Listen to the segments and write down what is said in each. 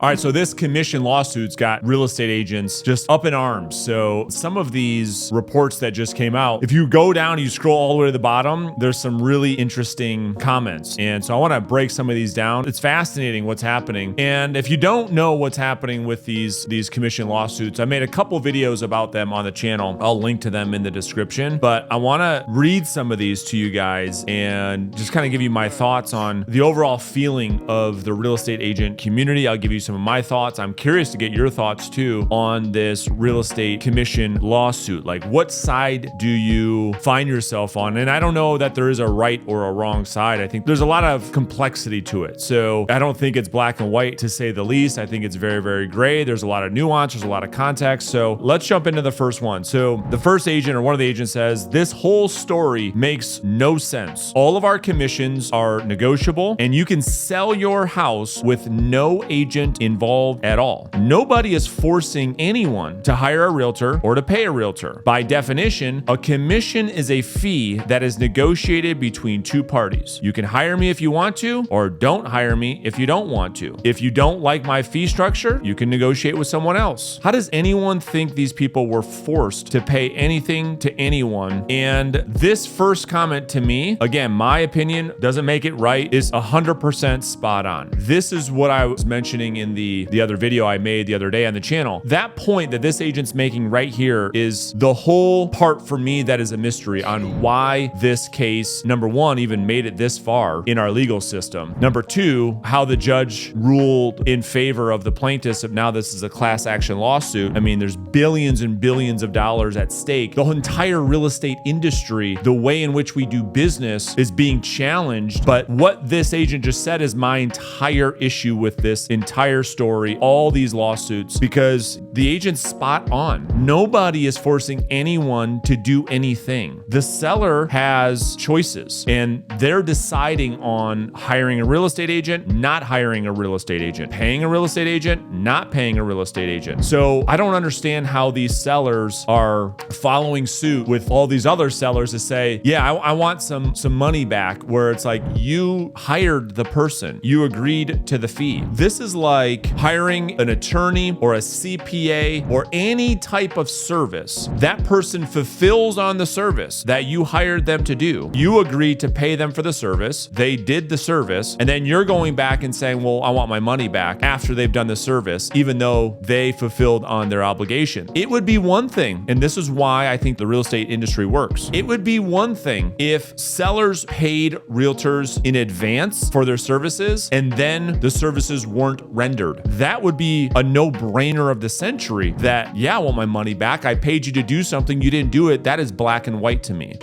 All right, so this commission lawsuit's got real estate agents just up in arms. So some of these reports that just came out, if you go down and you scroll all the way to the bottom, there's some really interesting comments. And so I want to break some of these down. It's fascinating what's happening. And if you don't know what's happening with these commission lawsuits, I made a couple videos about them on the channel. I'll link to them in the description. But I want to read some of these to you guys and just kind of give you my thoughts on the overall feeling of the real estate agent community. I'll give you some of my thoughts. I'm curious to get your thoughts too on this real estate commission lawsuit. Like, what side do you find yourself on? And I don't know that there is a right or a wrong side. I think there's a lot of complexity to it. So I don't think it's black and white, to say the least. I think it's very, very gray. There's a lot of nuance. There's a lot of context. So let's jump into the first one. So the first agent, or one of the agents, says, this whole story makes no sense. All of our commissions are negotiable, and you can sell your house with no agent involved at all. Nobody is forcing anyone to hire a realtor or to pay a realtor. By definition, a commission is a fee that is negotiated between two parties. You can hire me if you want to, or don't hire me if you don't want to. If you don't like my fee structure, you can negotiate with someone else. How does anyone think these people were forced to pay anything to anyone? And this first comment, to me, again, my opinion, doesn't make it right, is 100% spot on. This is what I was mentioning in the other video I made the other day on the channel. That point that this agent's making right here is the whole part for me that is a mystery on why this case, number one, even made it this far in our legal system. Number two, how the judge ruled in favor of the plaintiffs. If now this is a class action lawsuit, I mean, there's billions and billions of dollars at stake. The whole entire real estate industry, the way in which we do business, is being challenged. But what this agent just said is my entire issue with this entire story, all these lawsuits, because the agent's spot on. Nobody is forcing anyone to do anything. The seller has choices, and they're deciding on hiring a real estate agent, not hiring a real estate agent, paying a real estate agent, not paying a real estate agent. So I don't understand how these sellers are following suit with all these other sellers to say, yeah, I want some money back, where it's like, you hired the person, you agreed to the fee. This is like hiring an attorney or a CPA or any type of service. That person fulfills on the service that you hired them to do. You agreed to pay them for the service. They did the service. And then you're going back and saying, well, I want my money back after they've done the service, even though they fulfilled on their obligation. It would be one thing, and this is why I think the real estate industry works. It would be one thing if sellers paid realtors in advance for their services and then the services weren't rendered. That would be a no-brainer of the century, that, yeah, I want my money back. I paid you to do something. You didn't do it. That is black and white to me.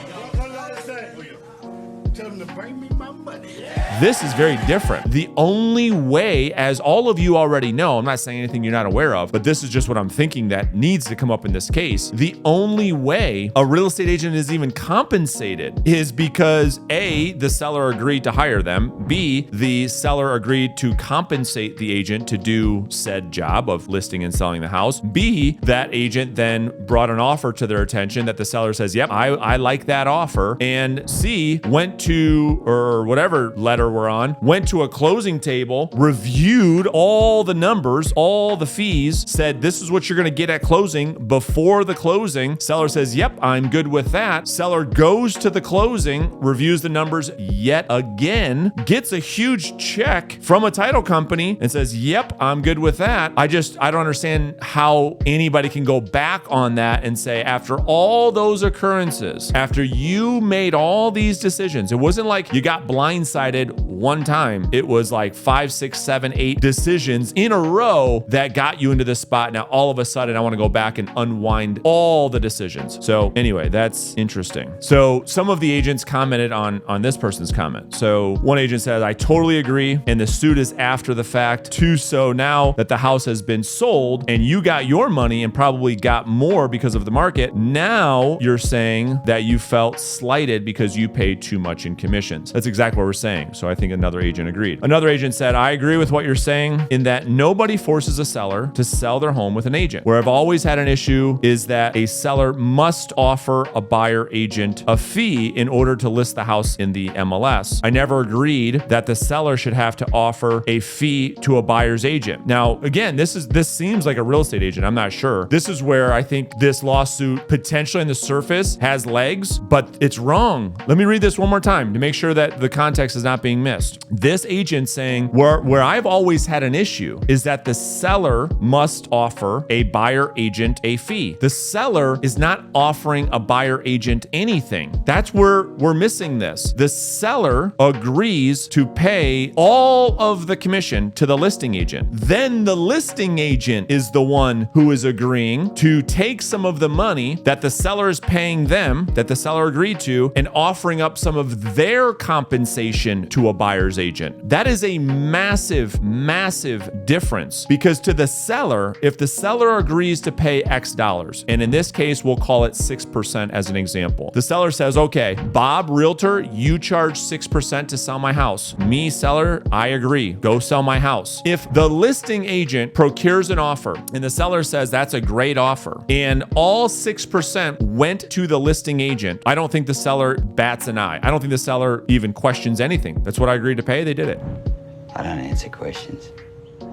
Tell them to bring me my money. This is very different. The only way, as all of you already know, I'm not saying anything you're not aware of, but this is just what I'm thinking that needs to come up in this case. The only way a real estate agent is even compensated is because A, the seller agreed to hire them, B, the seller agreed to compensate the agent to do said job of listing and selling the house, B, that agent then brought an offer to their attention that the seller says, yep, I like that offer, and C, went to, or whatever letter we're on, went to a closing table, reviewed all the numbers, all the fees, said, this is what you're going to get at closing. Before the closing, seller says, yep, I'm good with that. Seller goes to the closing, reviews the numbers yet again, gets a huge check from a title company and says, yep, I'm good with that. I don't understand how anybody can go back on that and say, after all those occurrences, after you made all these decisions, it wasn't like you got blindsided one time. It was like 5, 6, 7, 8 decisions in a row that got you into this spot. Now, all of a sudden, I want to go back and unwind all the decisions. So anyway, that's interesting. So some of the agents commented on this person's comment. So one agent says, I totally agree. And the suit is after the fact too. So now that the house has been sold and you got your money and probably got more because of the market, now you're saying that you felt slighted because you paid too much in commissions. That's exactly what we're saying. So So I think another agent agreed. Another agent said, I agree with what you're saying in that nobody forces a seller to sell their home with an agent. Where I've always had an issue is that a seller must offer a buyer agent a fee in order to list the house in the MLS. I never agreed that the seller should have to offer a fee to a buyer's agent. Now, again, this seems like a real estate agent. I'm not sure. This is where I think this lawsuit potentially on the surface has legs, but it's wrong. Let me read this one more time to make sure that the context is not being missed. This agent saying where I've always had an issue is that the seller must offer a buyer agent a fee. The seller is not offering a buyer agent anything. That's where we're missing this. The seller agrees to pay all of the commission to the listing agent. Then the listing agent is the one who is agreeing to take some of the money that the seller is paying them, that the seller agreed to, and offering up some of their compensation to a buyer's agent. That is a massive, massive difference, because to the seller, if the seller agrees to pay X dollars, and in this case, we'll call it 6% as an example. The seller says, okay, Bob, realtor, you charge 6% to sell my house. Me, seller, I agree. Go sell my house. If the listing agent procures an offer and the seller says that's a great offer and all 6% went to the listing agent, I don't think the seller bats an eye. I don't think the seller even questions anything. That's what I agreed to pay. They did it. I don't answer questions.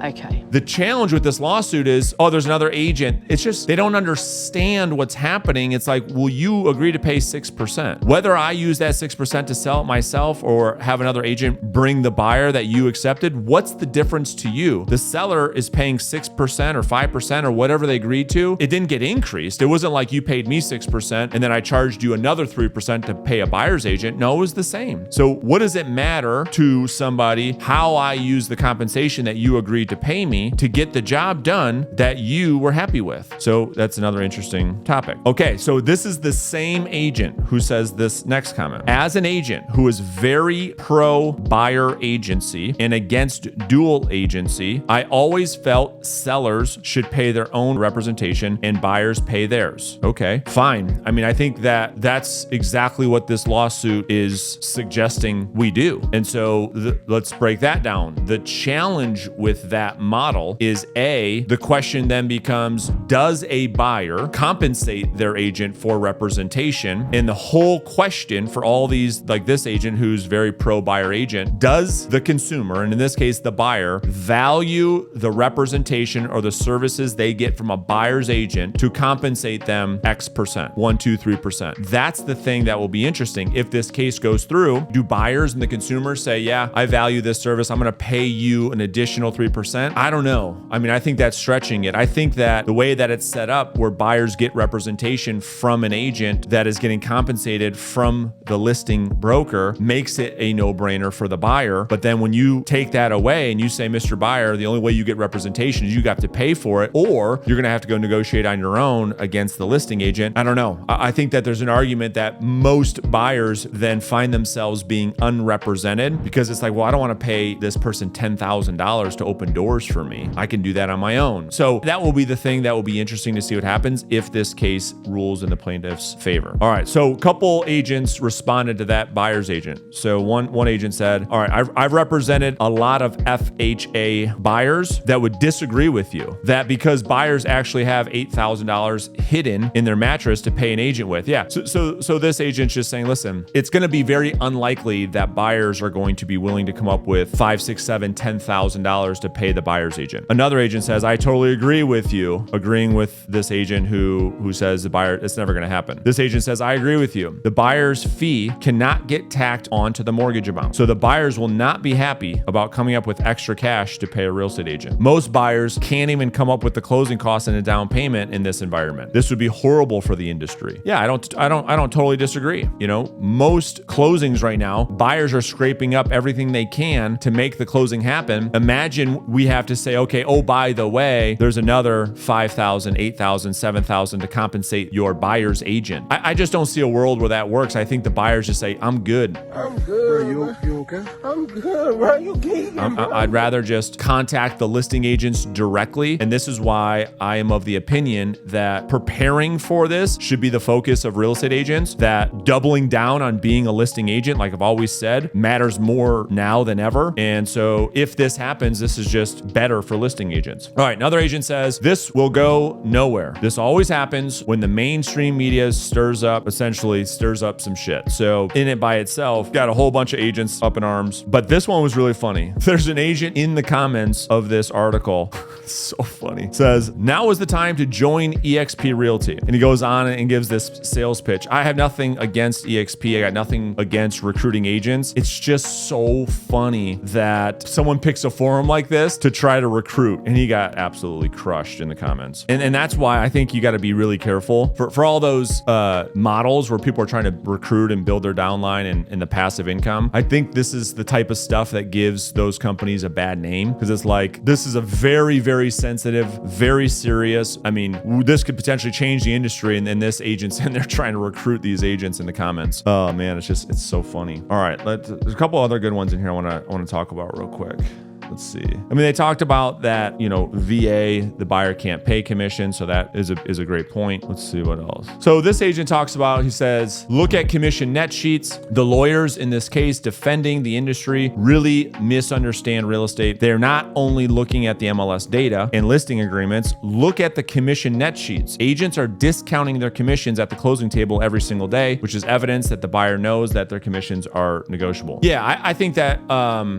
Okay. The challenge with this lawsuit is, there's another agent. It's just, they don't understand what's happening. It's like, will you agree to pay 6%? Whether I use that 6% to sell it myself or have another agent bring the buyer that you accepted, what's the difference to you? The seller is paying 6% or 5% or whatever they agreed to. It didn't get increased. It wasn't like you paid me 6% and then I charged you another 3% to pay a buyer's agent. No, it was the same. So what does it matter to somebody how I use the compensation that you agreed to pay me to get the job done that you were happy with? So that's another interesting topic. Okay, so this is the same agent who says this next comment. As an agent who is very pro buyer agency and against dual agency, I always felt sellers should pay their own representation and buyers pay theirs. Okay, fine. I mean, I think that that's exactly what this lawsuit is suggesting we do. And so let's break that down. The challenge with that model is the question then becomes, does a buyer compensate their agent for representation? And the whole question for all these, like this agent who's very pro buyer agent, does the consumer, and in this case, the buyer, value the representation or the services they get from a buyer's agent to compensate them X%, 1, 2, 3%? That's the thing that will be interesting. If this case goes through, do buyers and the consumers say, yeah, I value this service, I'm going to pay you an additional 3%? I don't know. I mean, I think that's stretching it. I think that the way that it's set up where buyers get representation from an agent that is getting compensated from the listing broker makes it a no-brainer for the buyer. But then when you take that away and you say, Mr. Buyer, the only way you get representation is you have to pay for it, or you're going to have to go negotiate on your own against the listing agent. I don't know. I think that there's an argument that most buyers then find themselves being unrepresented because it's like, well, I don't want to pay this person $10,000 to open doors for me. I can do that on my own. So that will be the thing that will be interesting to see what happens if this case rules in the plaintiff's favor. All right. So a couple agents responded to that buyer's agent. So one agent said, all right, I've represented a lot of FHA buyers that would disagree with you that because buyers actually have $8,000 hidden in their mattress to pay an agent with. Yeah. So this agent's just saying, listen, it's going to be very unlikely that buyers are going to be willing to come up with $5,000, $6,000, $7,000, $10,000 to pay the buyer's agent. Another agent says, I totally agree with you, agreeing with this agent who says the buyer, it's never going to happen. This agent says, I agree with you. The buyer's fee cannot get tacked onto the mortgage amount. So the buyers will not be happy about coming up with extra cash to pay a real estate agent. Most buyers can't even come up with the closing costs and a down payment in this environment. This would be horrible for the industry. Yeah, I don't totally disagree. You know, most closings right now, buyers are scraping up everything they can to make the closing happen. Imagine we have to say, okay, oh, by the way, there's another $5,000, $8,000, $7,000 to compensate your buyer's agent. I just don't see a world where that works. I think the buyers just say, I'm good. I'm good. Bro, you okay? I'm good, bro. You geeking, bro. I'd rather just contact the listing agents directly. And this is why I am of the opinion that preparing for this should be the focus of real estate agents, that doubling down on being a listing agent, like I've always said, matters more now than ever. And so if this happens, this is just better for listing agents. All right, another agent says, this will go nowhere. This always happens when the mainstream media stirs up some shit. So in it by itself, got a whole bunch of agents up in arms. But this one was really funny. There's an agent in the comments of this article. So funny. Says, now is the time to join eXp Realty. And he goes on and gives this sales pitch. I have nothing against eXp. I got nothing against recruiting agents. It's just so funny that someone picks a forum like this to try to recruit. And he got absolutely crushed in the comments. And that's why I think you got to be really careful for all those models where people are trying to recruit and build their downline and the passive income. I think this is the type of stuff that gives those companies a bad name, because it's like, this is a very, very sensitive, very serious. I mean, this could potentially change the industry, and then this agent's and they're trying to recruit these agents in the comments. Oh man, it's so funny. All right, there's a couple other good ones in here I want to talk about real quick. Let's see. I mean, they talked about that, VA, the buyer can't pay commission. So that is a great point. Let's see what else. So this agent talks about, he says, look at commission net sheets. The lawyers in this case defending the industry really misunderstand real estate. They're not only looking at the MLS data and listing agreements, look at the commission net sheets. Agents are discounting their commissions at the closing table every single day, which is evidence that the buyer knows that their commissions are negotiable. Yeah, I think that,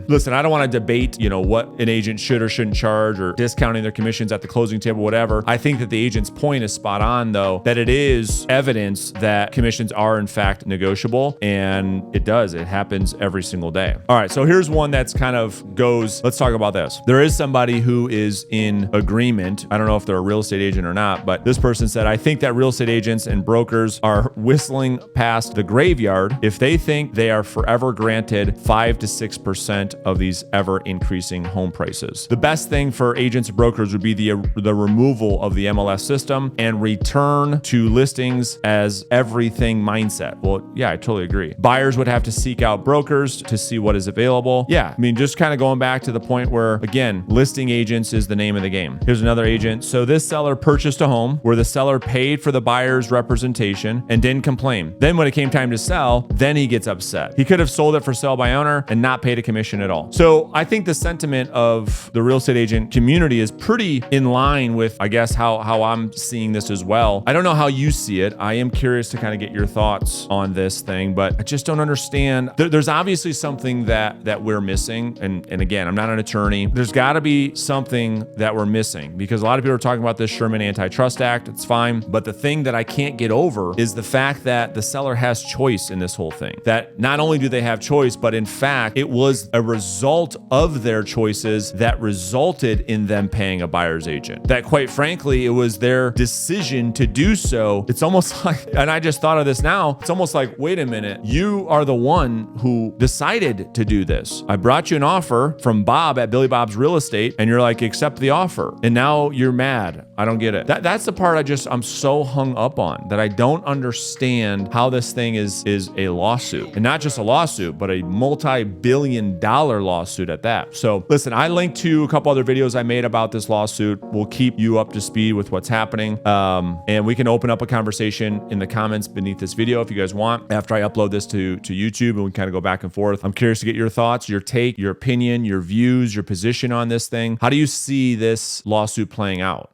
listen, I don't want to debate, what an agent should or shouldn't charge, or discounting their commissions at the closing table, whatever. I think that the agent's point is spot on, though, that it is evidence that commissions are in fact negotiable, and it happens every single day. All right, so here's one that's kind of goes, let's talk about this. There is somebody who is in agreement. I don't know if they're a real estate agent or not, but this person said, I think that real estate agents and brokers are whistling past the graveyard if they think they are forever granted 5 to 6% of these ever increasing home prices. The best thing for agents and brokers would be the removal of the MLS system and return to listings as everything mindset. Well, yeah, I totally agree. Buyers would have to seek out brokers to see what is available. Yeah, I mean, just kind of going back to the point where, again, listing agents is the name of the game. Here's another agent. So this seller purchased a home where the seller paid for the buyer's representation and didn't complain. Then when it came time to sell, then he gets upset. He could have sold it for sale by owner and not paid a commission at all. So I think the sentiment of the real estate agent community is pretty in line with, I guess, how I'm seeing this as well. I don't know how you see it. I am curious to kind of get your thoughts on this thing, but I just don't understand. There's obviously something that we're missing. And again, I'm not an attorney. There's got to be something that we're missing, because a lot of people are talking about this Sherman Antitrust Act. It's fine. But the thing that I can't get over is the fact that the seller has choice in this whole thing. That not only do they have choice, but in fact, it was a result of their choices that resulted in them paying a buyer's agent. That quite frankly, it was their decision to do so. It's almost like, and I just thought of this now, it's almost like, wait a minute, you are the one who decided to do this. I brought you an offer from Bob at Billy Bob's Real Estate, and you're like, accept the offer. And now you're mad. I don't get it. That's the part I'm so hung up on, that I don't understand how this thing is a lawsuit. And not just a lawsuit, but a multi-billion-dollar lawsuit at that. So listen, I linked to a couple other videos I made about this lawsuit. We'll keep you up to speed with what's happening. And we can open up a conversation in the comments beneath this video if you guys want, after I upload this to YouTube, and we kind of go back and forth. I'm curious to get your thoughts, your take, your opinion, your views, your position on this thing. How do you see this lawsuit playing out?